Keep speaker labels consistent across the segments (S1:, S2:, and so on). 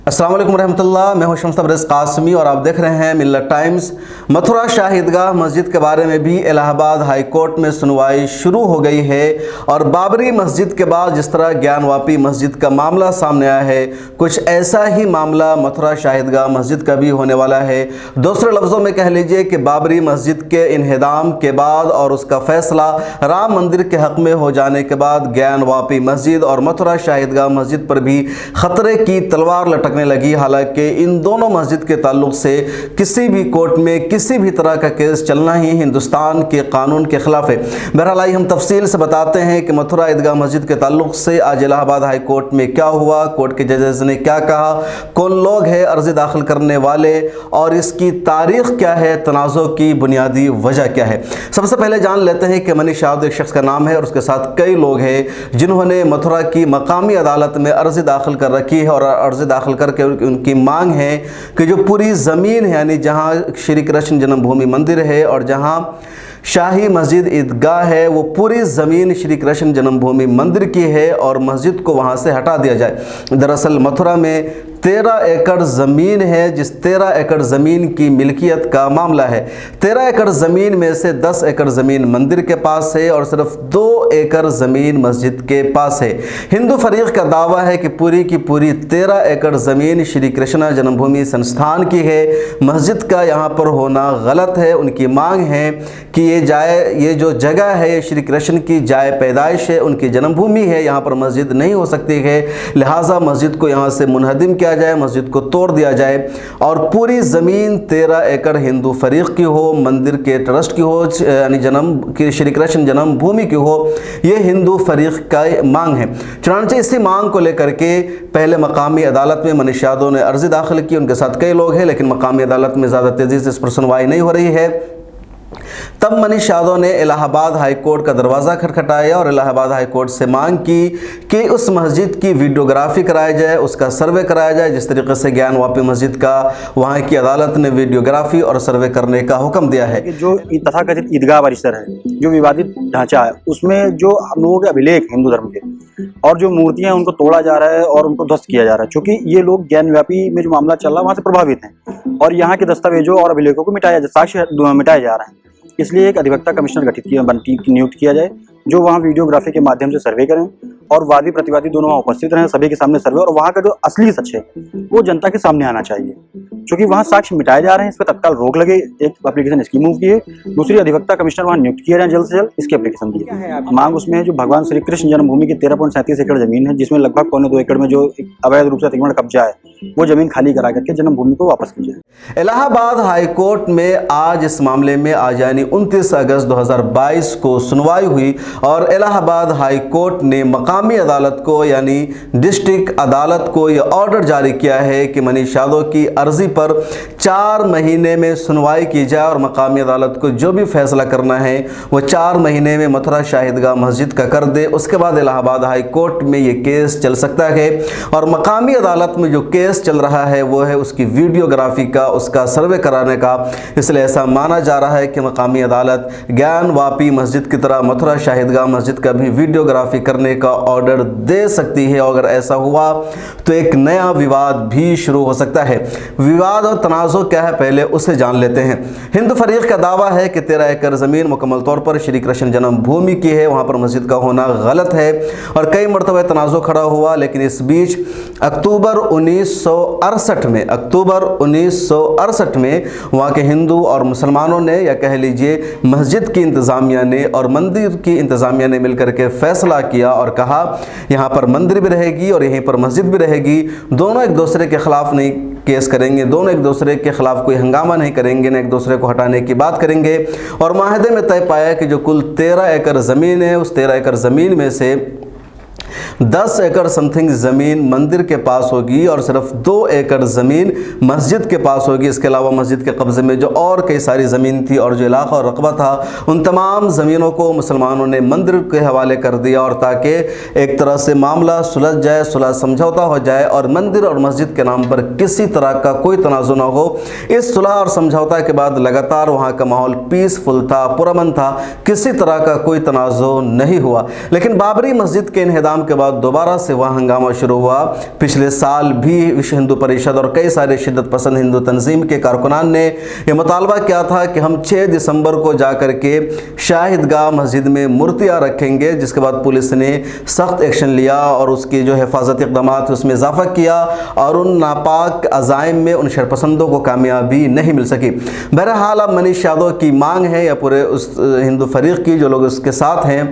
S1: अस्सलाम वालेकुम रहमतुल्लाह। मैं हूं शम्स तबरेज़ कासमी और आप देख रहे हैं मिल्लत टाइम्स। मथुरा शाही ईदगाह मस्जिद के बारे में भी इलाहाबाद हाई कोर्ट में सुनवाई शुरू हो गई है और बाबरी मस्जिद के बाद जिस तरह ज्ञानवापी मस्जिद का मामला सामने आया है, कुछ ऐसा ही मामला मथुरा शाही ईदगाह मस्जिद का भी होने वाला है। दूसरे लफ्ज़ों में कह लीजिए कि बाबरी मस्जिद के इन्हिदाम के बाद और उसका फैसला राम मंदिर के हक़ में हो जाने के बाद ज्ञानवापी मस्जिद और मथुरा शाही ईदगाह मस्जिद पर भी ख़तरे की तलवार लटकने लगी। हालांकि इन दोनों मस्जिद के ताल्लुक से किसी भी कोर्ट में किसी भी तरह का केस चलना ही हिंदुस्तान के कानून के खिलाफ है। बहरहाल आइए हम तफसील से बताते हैं कि मथुरा ईदगाह मस्जिद के ताल्लुक से आज इलाहाबाद हाई कोर्ट में क्या हुआ, कोर्ट के जजेस ने क्या कहा, कौन लोग हैं अर्जी दाखिल करने वाले और इसकी तारीख क्या है, तनाज़ो की बुनियादी वजह क्या है। सबसे पहले जान लेते हैं कि मनीष शाहद एक शख्स का नाम है और उसके साथ कई लोग हैं जिन्होंने मथुरा की मकामी अदालत में अर्जी दाखिल कर रखी है और अर्जी दाखिल करके उनकी मांग है कि जो पूरी ज़मीन है, यानी जहां श्री कृष्ण जन्मभूमि मंदिर है और जहां शाही मस्जिद ईदगाह है, वो पूरी ज़मीन श्री कृष्ण जन्मभूमि मंदिर की है और मस्जिद को वहाँ से हटा दिया जाए। दरअसल मथुरा में 13 एकड़ ज़मीन है, जिस 13 एकड़ ज़मीन की मिल्कियत का मामला है। 13 एकड़ ज़मीन में से 10 एकड़ ज़मीन मंदिर के पास है और सिर्फ 2 एकड़ ज़मीन मस्जिद के पास है। हिंदू फरीक का दावा है कि पूरी की पूरी 13 एकड़ ज़मीन श्री कृष्ण जन्मभूमि संस्थान की है। मस्जिद का यहाँ पर होना गलत है। उनकी मांग है कि ये जो जगह है ये श्री कृष्ण की जाए पैदाइश है, उनकी जन्मभूमि है, यहाँ पर मस्जिद नहीं हो सकती है। लिहाजा मस्जिद को यहाँ से मुनहदिम किया जाए, मस्जिद को तोड़ दिया जाए और पूरी ज़मीन 13 एकड़ हिंदू फरीक की हो, मंदिर के ट्रस्ट की हो, यानी जन्म की श्री कृष्ण जन्मभूमि की हो। ये हिंदू फरीक का मांग है। चुनांचे इसी मांग को लेकर के पहले मकामी अदालत में मनीष यादव ने अर्जी दाखिल की, उनके साथ कई लोग हैं, लेकिन मकामी अदालत में ज़्यादा तेज़ी से इस पर सुनवाई नहीं हो रही है। तब मनीष यादव ने इलाहाबाद हाई कोर्ट का दरवाज़ा खटखटाया और इलाहाबाद हाई कोर्ट से मांग की कि उस मस्जिद की वीडियोग्राफी कराई जाए, उसका सर्वे कराया जाए। जिस तरीके से ज्ञानवापी मस्जिद का वहाँ की अदालत ने वीडियोग्राफी और सर्वे करने का हुक्म दिया है।
S2: जो तथाकथित ईदगाह परिसर है, जो विवादित ढांचा है, उसमें जो हम लोगों के अभिलेख हिंदू धर्म के और जो मूर्तियां उनको तोड़ा जा रहा है और उनको ध्वस्त किया जा रहा है, क्योंकि ये लोग ज्ञानव्यापी में जो मामला चल रहा है वहाँ से प्रभावित हैं और यहाँ के दस्तावेजों और अभिलेखों को साक्ष्य मिटाए जा रहे हैं। इसलिए एक अधिवक्ता कमिश्नर गठित नियुक्त किया जाए जो वहाँ वीडियोग्राफी के माध्यम से सर्वे करें और वादी प्रतिवादी दोनों वहाँ उपस्थित रहें, सभी के सामने सर्वे, और वहाँ का जो असली सच है वो जनता के सामने आना चाहिए। क्योंकि वहाँ साक्ष्य मिटाए जा रहे हैं, इस पर तत्काल रोक लगे। एक एप्लीकेशन इसकी मूव की है, दूसरी अधिवक्ता कमिश्नर वहाँ नियुक्त किया जाए जल्द से जल्द, इसकी एप्लीकेशन दी है। मांग उसमें है जो भगवान श्री कृष्ण जन्मभूमि की 13.37 एकड़ जमीन है, जिसमें लगभग 1.25 एकड़ में जो अवैध रूप से अतिक्रमण कब्जा है, वो जमीन खाली करा करके जन्मभूमि को वापस की जाए।
S1: इलाहाबाद हाई कोर्ट में आज इस मामले में आज यानी 29 अगस्त 2022 को सुनवाई हुई और इलाहाबाद हाई कोर्ट ने मकामी अदालत को यानी डिस्ट्रिक्ट अदालत को यह ऑर्डर जारी किया है कि मनीष यादव की अर्जी पर 4 महीने में सुनवाई की जाए और मकामी अदालत को जो भी फैसला करना है वो 4 महीने में मथुरा शाही ईदगाह मस्जिद का कर दे। उसके बाद इलाहाबाद हाई कोर्ट में ये केस चल सकता है और मकामी अदालत में जो केस चल रहा है वो है उसकी वीडियोग्राफी का, उसका सर्वे कराने का। इसलिए ऐसा माना जा रहा है कि मकामी अदालत ज्ञानवापी मस्जिद की तरह मथुरा शाही ईदगाह मस्जिद का भी वीडियोग्राफी करने का ऑर्डर दे सकती है। और अगर ऐसा हुआ तो एक नया विवाद भी शुरू हो सकता है। विवाद और तनाज़ो क्या है पहले उसे जान लेते हैं। हिंदू फरीक का दावा है कि 13 एकड़ ज़मीन मुकम्मल तौर पर श्री कृष्ण जन्मभूमि की है, वहाँ पर मस्जिद का होना गलत है और कई मरतबा तनाज़ो खड़ा हुआ। लेकिन इस बीच अक्टूबर 1968 में वहाँ के हिंदू और मुसलमानों ने या कह लीजिए मस्जिद की इंतज़ामिया ने और मंदिर की इंतज़ामिया ने मिलकर के फैसला किया और कहा यहाँ पर मंदिर भी रहेगी और यहीं पर मस्जिद भी रहेगी। दोनों एक दूसरे के ख़िलाफ़ नहीं केस करेंगे, दोनों एक दूसरे के ख़िलाफ़ कोई हंगामा नहीं करेंगे, न एक दूसरे को हटाने की बात करेंगे। और माहदे में तय पाया कि जो कुल 13 एकड़ ज़मीन है उस 13 एकड़ ज़मीन में से 10 एकड़ समथिंग ज़मीन मंदिर के पास होगी और सिर्फ 2 एकड़ ज़मीन मस्जिद के पास होगी। इसके अलावा मस्जिद के कब्ज़े में जो और कई सारी ज़मीन थी और जो इलाका और रकबा था उन तमाम ज़मीनों को मुसलमानों ने मंदिर के हवाले कर दिया और ताकि एक तरह से मामला सुलझ जाए, सुलह समझौता हो जाए और मंदिर और मस्जिद के नाम पर किसी तरह का कोई तनाज़ुर न हो। इस सुलह और समझौता के बाद लगातार वहाँ का माहौल पीसफुल था, पुरअमन था, किसी तरह का कोई तनाज़ुर नहीं हुआ। लेकिन बाबरी मस्जिद के इन्हिदाम इंतजाम के बाद दोबारा से वहाँ हंगामा शुरू हुआ। पिछले साल भी विश्व हिंदू परिषद और कई सारे शिद्दत पसंद हिंदू तंजीम के कारकुनान ने यह मुतालबा किया था कि हम 6 दिसंबर को जाकर के शाहिदगाह मस्जिद में मूर्तियाँ रखेंगे, जिसके बाद पुलिस ने सख्त एक्शन लिया और उसकी जो हिफाजती इक़दाम उसमें इजाफा किया और उन नापाक अज़ाइम में उन शरपसंदों को कामयाबी नहीं मिल सकी। बहरहाल अब मनीष यादव की मांग है या पूरे उस हिंदू फरीक की जो लोग उसके साथ हैं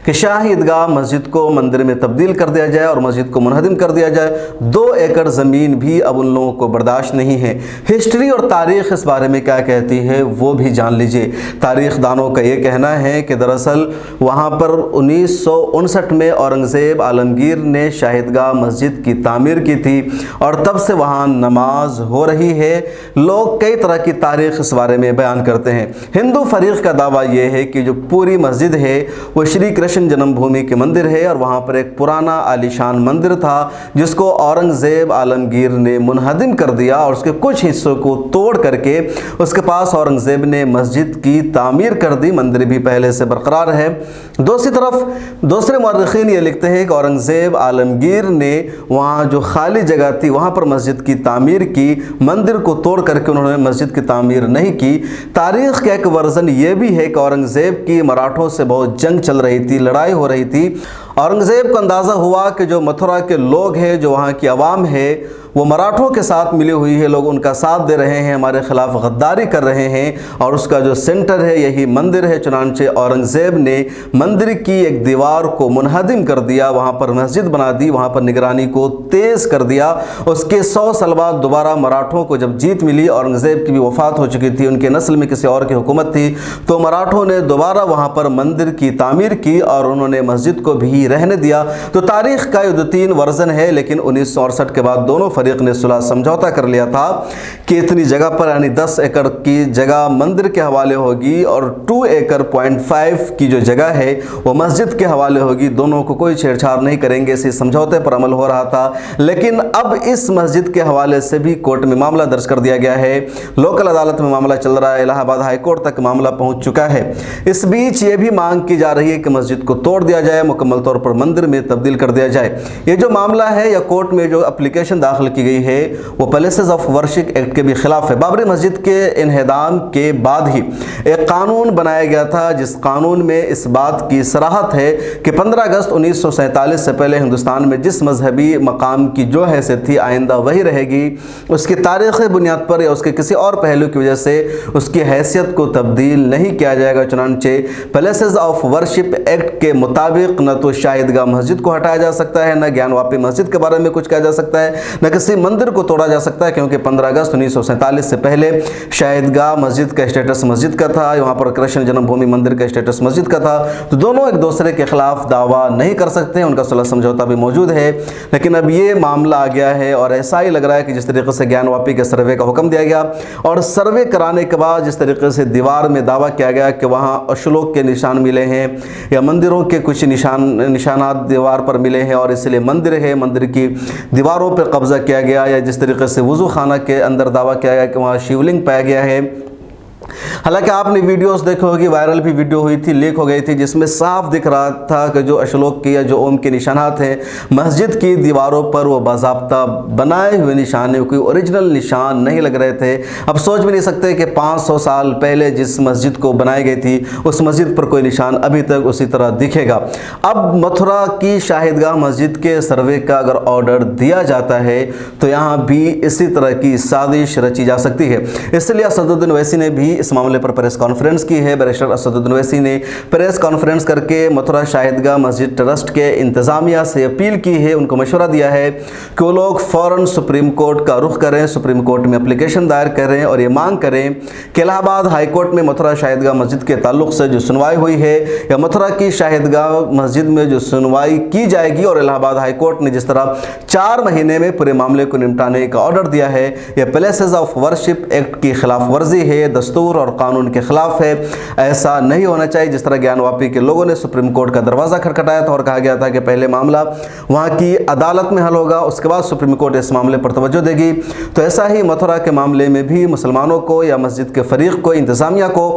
S1: कि शाही ईदगाह मस्जिद को मंदिर में तब्दील कर दिया जाए और मस्जिद को मुनहदिम कर दिया जाए। 2 एकड़ ज़मीन भी अब उन लोगों को बर्दाश्त नहीं है। हिस्ट्री और तारीख़ इस बारे में क्या कहती है वो भी जान लीजिए। तारीख़ दानों का ये कहना है कि दरअसल वहाँ पर 1959 में औरंगज़ेब आलमगीर ने शाहिदगाह मस्जिद की तामीर की थी और तब से वहाँ नमाज हो रही है। लोग कई तरह की तारीख़ इस बारे में बयान करते हैं। हिंदू फरीक़ का दावा ये है कि जो पूरी मस्जिद है वो श्री कृष्ण जन्मभूमि के मंदिर है और वहाँ पर एक पुराना आलीशान मंदिर था जिसको औरंगज़ेब आलमगीर ने मुनहदिम कर दिया और उसके कुछ हिस्सों को तोड़ करके उसके पास औरंगज़ेब ने मस्जिद की तामीर कर दी। मंदिर भी पहले से बरकरार है। दूसरी तरफ दूसरे मुअर्रिखीन ये लिखते हैं कि औरंगज़ेब आलमगीर ने वहाँ जो खाली जगह थी वहाँ पर मस्जिद की तामीर की, मंदिर को तोड़ करके उन्होंने मस्जिद की तामीर नहीं की। तारीख़ का एक वर्ज़न ये भी है कि औरंगज़ेब की मराठों से बहुत जंग चल रही थी, लड़ाई हो रही थी। औरंगज़ेब को अंदाज़ा हुआ कि जो मथुरा के लोग हैं, जो वहाँ की आवाम है, वो मराठों के साथ मिली हुई है, लोग उनका साथ दे रहे हैं, हमारे ख़िलाफ़ गद्दारी कर रहे हैं और उसका जो सेंटर है यही मंदिर है। चुनांचे औरंगज़ेब ने मंदिर की एक दीवार को मुनहदिम कर दिया, वहाँ पर मस्जिद बना दी, वहाँ पर निगरानी को तेज़ कर दिया। उसके 100 साल बाद दोबारा मराठों को जब जीत मिली, औरंगज़ेब की भी वफ़ात हो चुकी थी, उनके नस्ल में किसी और की हुकूमत थी, तो मराठों ने दोबारा वहाँ पर मंदिर की तामीर की और उन्होंने मस्जिद को भी रहने दिया। तो तारीख़ का ये 2-3 वर्ज़न है, लेकिन 1968 के बाद दोनों फरीक ने सुलह समझौता कर लिया था कि इतनी जगह पर यानी 10 एकड़ की जगह मंदिर के हवाले होगी और 2 एकड़ 0.5 की जो जगह है वो मस्जिद के हवाले होगी। दोनों को कोई छेड़छाड़ नहीं करेंगे, इसी समझौते पर अमल हो रहा था। लेकिन अब इस मस्जिद के हवाले से भी कोर्ट में मामला दर्ज कर दिया गया है, लोकल अदालत में मामला चल रहा है, इलाहाबाद हाई कोर्ट तक मामला पहुंच चुका है। इस बीच ये भी मांग की जा रही है कि मस्जिद को तोड़ दिया जाए, मुकम्मल तौर पर मंदिर में तब्दील कर दिया जाए। ये जो मामला है या कोर्ट में जो एप्लीकेशन दाखिल की गई है वो प्लेसेस ऑफ वर्शिप एक्ट के भी खिलाफ है। बाबरी मस्जिद के इन्हदाम के बाद ही एक कानून बनाया गया था जिस कानून में इस बात की सराहत है कि 15 अगस्त 1947 से पहले हिंदुस्तान में जिस मजहबी मकाम की जो हैसियत थी आइंदा वही रहेगी। उसकी तारीख़ी बुनियाद पर या उसके किसी और पहलू की वजह से उसकी हैसियत को तब्दील नहीं किया जाएगा। चुनांचे प्लेसेस ऑफ वर्शिप एक्ट के मुताबिक न तो शाहिदगाह मस्जिद को हटाया जा सकता है, न ज्ञानवापी मस्जिद के बारे में कुछ कहा जा सकता है, न किसी मंदिर को तोड़ा जा सकता है, क्योंकि 15 अगस्त 1947 से पहले शाहिदगाह मस्जिद का स्टेटस मस्जिद का था, वहाँ पर कृष्ण जन्मभूमि मंदिर का स्टेटस मस्जिद का था। तो दोनों एक दूसरे के खिलाफ दावा नहीं कर सकते हैं, उनका सुलह समझौता भी मौजूद है। लेकिन अब ये मामला आ गया है और ऐसा ही लग रहा है कि जिस तरीके से ज्ञानवापी के सर्वे का हुक्म दिया गया और सर्वे कराने के बाद जिस तरीके से दीवार में दावा किया गया कि वहाँ अशलोक के निशान मिले हैं या मंदिरों के कुछ निशानात दीवार पर मिले हैं और इसलिए मंदिर है, मंदिर की दीवारों पर कब्जा किया गया, या जिस तरीके से वज़ू खाना के अंदर दावा किया गया कि वहाँ शिवलिंग पाया गया है। हालांकि आपने वीडियोस देखी होगी, वायरल भी वीडियो हुई थी, लीक हो गई थी, जिसमें साफ दिख रहा था कि जो अशलोक के या जो ओम के निशानात हैं मस्जिद की दीवारों पर वो बाज़ाब्ता बनाए हुए निशान है, कोई ओरिजिनल निशान नहीं लग रहे थे। अब सोच भी नहीं सकते कि 500 साल पहले जिस मस्जिद को बनाई गई थी उस मस्जिद पर कोई निशान अभी तक उसी तरह दिखेगा। अब मथुरा की शाहिदगाह मस्जिद के सर्वे का अगर ऑर्डर दिया जाता है तो यहाँ भी इसी तरह की साजिश रची जा सकती है। इसलिए असदुद्दीन ओवैसी ने भी इस मामले पर प्रेस कॉन्फ्रेंस की है। बैरिस्टर असदुद्दीन ओवैसी ने प्रेस कॉन्फ्रेंस करके मथुरा शाहिदगाह मस्जिद ट्रस्ट के इंतज़ामिया से अपील की है, उनको मशवरा दिया है कि वो लोग फ़ौरन सुप्रीम कोर्ट का रुख करें, सुप्रीम कोर्ट में एप्लीकेशन दायर करें और ये मांग करें कि इलाहाबाद हाई कोर्ट में मथुरा शाहिदगाह मस्जिद के ताल्लुक़ से जो सुनवाई हुई है या मथुरा की शाहिदगाह मस्जिद में जो सुनवाई की जाएगी, और इलाहाबाद हाई कोर्ट ने जिस तरह 4 महीने में पूरे मामले को निपटाने का ऑर्डर दिया है, यह प्लेसेस ऑफ वर्शिप एक्ट की खिलाफ वर्जी है, दस्तूर और कानून के खिलाफ है। ऐसा नहीं होना चाहिए। जिस तरह ज्ञानवापी के लोगों ने सुप्रीम कोर्ट का दरवाज़ा खटखटाया था और कहा गया था कि पहले मामला वहाँ की अदालत में हल होगा, उसके बाद सुप्रीम कोर्ट इस मामले पर तवज्जो देगी, तो ऐसा ही मथुरा के मामले में भी मुसलमानों को या मस्जिद के फरीक को, इंतज़ामिया को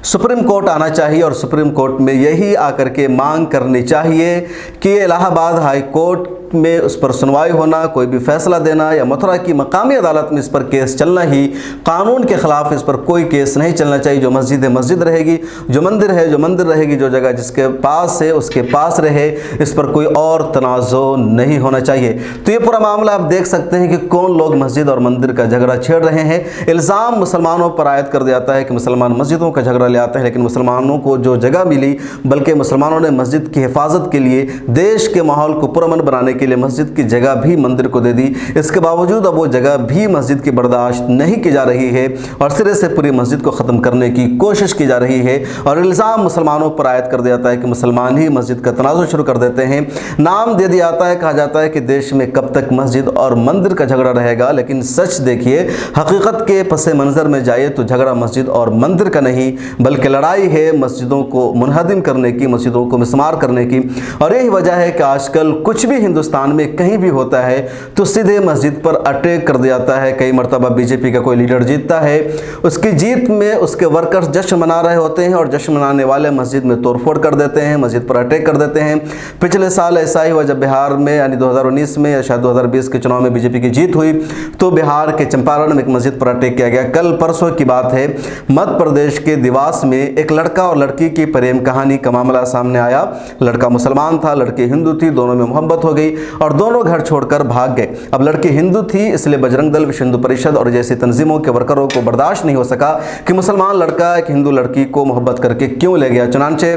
S1: सुप्रीम कोर्ट आना चाहिए और सुप्रीम कोर्ट में यही आकर के मांग करनी चाहिए कि इलाहाबाद हाई कोर्ट में उस पर सुनवाई होना, कोई भी फैसला देना या मथुरा की मकामी अदालत में इस पर केस चलना ही कानून के खिलाफ, इस पर कोई केस नहीं चलना चाहिए। जो मस्जिद है मस्जिद रहेगी, जो मंदिर है जो मंदिर रहेगी, जो जगह जिसके पास है उसके पास रहे, इस पर कोई और तनाज़ो नहीं होना चाहिए। तो ये पूरा मामला आप देख सकते हैं कि कौन लोग मस्जिद और मंदिर का झगड़ा छेड़ रहे हैं। इल्ज़ाम मुसलमानों पर आयद कर दिया जाता है कि मुसलमान मस्जिदों का झगड़ा ले आते हैं, लेकिन मुसलमानों को जो जगह मिली, बल्कि मुसलमानों ने मस्जिद की हिफाजत के लिए, देश के माहौल को पुरअमन बनाने के लिए मस्जिद की जगह भी मंदिर को दे दी। इसके बावजूद अब वो जगह भी मस्जिद की बर्दाश्त नहीं की जा रही है और सिरे से पूरी मस्जिद को ख़त्म करने की कोशिश की जा रही है। और इल्ज़ाम मुसलमानों पर आयद कर दिया जाता है कि मुसलमान ही मस्जिद का तनाज़ुर शुरू कर देते हैं। नाम दे दिया जाता है, कहा जाता है कि देश में कब तक मस्जिद और मंदिर का झगड़ा रहेगा। लेकिन सच देखिए, हकीकत के पस मंज़र में जाइए तो झगड़ा मस्जिद और मंदिर का नहीं, बल्कि लड़ाई है मस्जिदों को मुनहदिम करने की, मस्जिदों को मिस्मार करने की। और यही वजह है कि आजकल कुछ भी हिंदुस्तान में कहीं भी होता है तो सीधे मस्जिद पर अटैक कर दिया जाता है। कई मरतबा बीजेपी का कोई लीडर जीतता है, उसकी जीत में उसके वर्कर्स जश्न मना रहे होते हैं और जश्न मनाने वाले मस्जिद में तोड़फोड़ कर देते हैं, मस्जिद पर अटैक कर देते हैं। पिछले साल ऐसा ही हुआ जब बिहार में यानी 2019 में या शायद 2020 के चुनाव में बीजेपी की जीत हुई तो बिहार के चंपारण में एक मस्जिद पर अटैक किया गया। कल परसों की बात है, मध्य प्रदेश के देवास में एक लड़का और लड़की की प्रेम कहानी का मामला सामने आया। लड़का मुसलमान था, लड़की हिंदू थी, दोनों में मोहब्बत हो गई और दोनों घर छोड़कर भाग गए। अब लड़की हिंदू थी, इसलिए बजरंग दल, विश्व हिंदू परिषद और जैसी तंजीमों के वर्करों को बर्दाश्त नहीं हो सका कि मुसलमान लड़का एक हिंदू लड़की को मोहब्बत करके क्यों ले गया। चुनांचे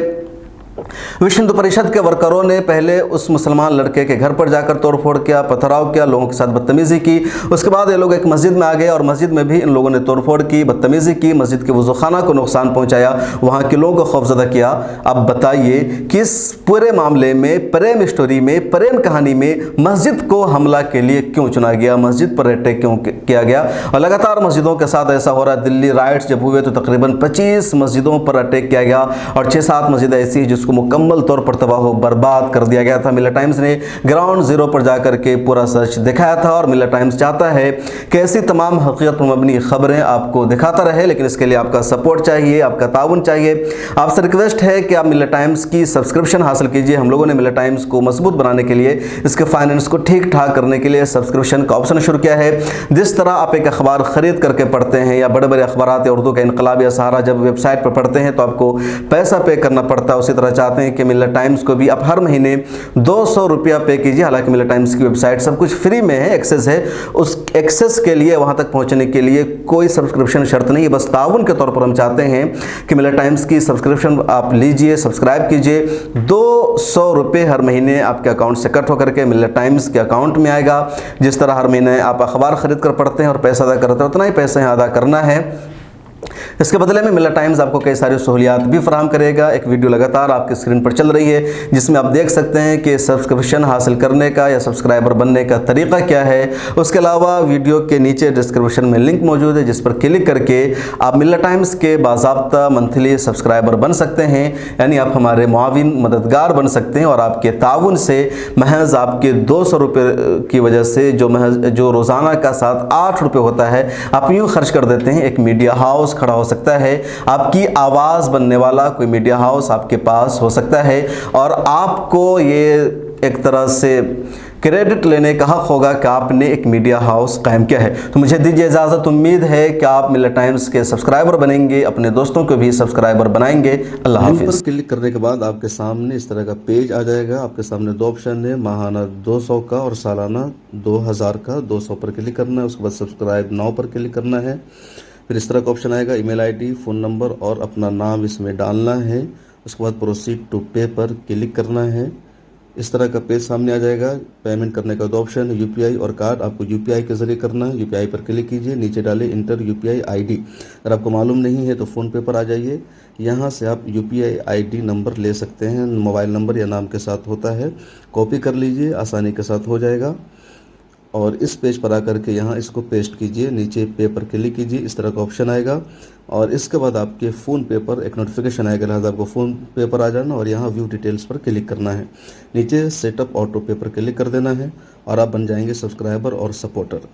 S1: विश्व हिंदू परिषद के वर्करों ने पहले उस मुसलमान लड़के के घर पर जाकर तोड़फोड़ किया, पथराव किया, लोगों के साथ बदतमीजी की। उसके बाद ये लोग एक मस्जिद में आ गए और मस्जिद में भी इन लोगों ने तोड़फोड़ की, बदतमीजी की, मस्जिद के वज़ूखाना को नुकसान पहुंचाया, वहां के लोगों को खौफजदा किया। अब बताइए कि इस पूरे मामले में, प्रेम स्टोरी में, प्रेम कहानी में मस्जिद को हमला के लिए क्यों चुना गया, मस्जिद पर अटैक क्यों किया गया। और लगातार मस्जिदों के साथ ऐसा हो रहा है। दिल्ली राइट्स जब हुए तो तकरीबन 25 मस्जिदों पर अटैक किया गया और 6-7 मस्जिद ऐसी जिसको मुकम्मल तौर पर तबाह बर्बाद कर दिया गया था। मिल्लत टाइम्स ने ग्राउंड जीरो पर जाकर के पूरा सच दिखाया था और मिल्लत टाइम्स चाहता है कि ऐसी तमाम हकीकत पर मबनी खबरें आपको दिखाता रहे, लेकिन इसके लिए आपका सपोर्ट चाहिए, आपका ताउन चाहिए। आपसे रिक्वेस्ट है कि आप मिल्लत टाइम्स की सब्सक्रिप्शन हासिल कीजिए। हम लोगों ने मिल्लत टाइम्स को मजबूत बनाने के लिए, इसके फाइनेंस को ठीक ठाक करने के लिए सब्सक्रिप्शन का ऑप्शन शुरू किया है। जिस तरह आप एक अखबार खरीद करके पढ़ते हैं या बड़े बड़े अखबार या उर्दू का इनकलाब या सहारा जब वेबसाइट पर पढ़ते हैं तो आपको पैसा पे करना पड़ता है, उसी तरह चाहते हैं कि मिल्लत टाइम्स को भी आप हर महीने 200 रुपया पे कीजिए। हालांकि मिल्लत टाइम्स की वेबसाइट सब कुछ फ्री में है, एक्सेस है। उस एक्सेस के लिए, वहां तक पहुंचने के लिए कोई सब्सक्रिप्शन शर्त नहीं है, बस ताउन के तौर पर हम चाहते हैं कि मिल्लत टाइम्स की सब्सक्रिप्शन आप लीजिए, सब्सक्राइब कीजिए। 200 रुपये हर महीने आपके अकाउंट से कट होकर के मिल्लत टाइम्स के अकाउंट में आएगा। जिस तरह हर महीने आप अखबार खरीद कर पढ़ते हैं और पैसा अदा करते हैं, उतना ही पैसा अदा करना है। इसके बदले में मिल्लत टाइम्स आपको कई सारी सहूलियात भी फराहम करेगा। एक वीडियो लगातार आपकी स्क्रीन पर चल रही है जिसमें आप देख सकते हैं कि सब्सक्रिप्शन हासिल करने का या सब्सक्राइबर बनने का तरीका क्या है। उसके अलावा वीडियो के नीचे डिस्क्रिप्शन में लिंक मौजूद है जिस पर क्लिक करके आप मिल्लत टाइम्स के बाज़ाब्ता मंथली सब्सक्राइबर बन सकते हैं, यानी आप हमारे मुआविन मददगार बन सकते हैं। और आपके ताउन से महज आपके 200 रुपये की वजह से जो रोज़ाना का 7-8 रुपये होता है, आप यूँ खर्च कर देते हैं। एक मीडिया हाउस खड़ा हो सकता है, आपकी आवाज़ बनने वाला कोई मीडिया हाउस आपके पास हो सकता है और आपको ये एक तरह से क्रेडिट लेने का हक होगा कि आपने एक मीडिया हाउस कायम किया है। तो मुझे दीजिए इजाज़त, उम्मीद है कि आप मिल्लत टाइम्स के सब्सक्राइबर बनेंगे, अपने दोस्तों को भी सब्सक्राइबर बनाएंगे। अल्लाह हाफिज़। क्लिक करने के बाद आपके सामने इस तरह का पेज आ जाएगा। आपके सामने 2 ऑप्शन है, माहाना 200 का और सालाना 2000 का। 200 पर क्लिक करना है, उसके बाद सब्सक्राइब नाउ पर क्लिक करना है। फिर इस तरह का ऑप्शन आएगा, ईमेल आईडी, फ़ोन नंबर और अपना नाम इसमें डालना है। उसके बाद प्रोसीड टू पे पर क्लिक करना है। इस तरह का पेज सामने आ जाएगा। पेमेंट करने का 2 ऑप्शन है, यूपीआई और कार्ड। आपको यूपीआई के ज़रिए करना है। यूपीआई पर क्लिक कीजिए, नीचे डाले इंटर यूपीआई आईडी। अगर आपको मालूम नहीं है तो फ़ोन पे पर आ जाइए, यहाँ से आप यूपीआई आईडी नंबर ले सकते हैं। मोबाइल नंबर या नाम के साथ होता है, कॉपी कर लीजिए, आसानी के साथ हो जाएगा। और इस पेज पर आकर के यहाँ इसको पेस्ट कीजिए, नीचे पे पर क्लिक कीजिए, इस तरह का ऑप्शन आएगा। और इसके बाद आपके फ़ोन पे पर एक नोटिफिकेशन आएगा, लिहाजा आपको फ़ोन पे पर आ जाना और यहाँ व्यू डिटेल्स पर क्लिक करना है। नीचे सेटअप ऑटो पे पर क्लिक कर देना है और आप बन जाएंगे सब्सक्राइबर और सपोर्टर।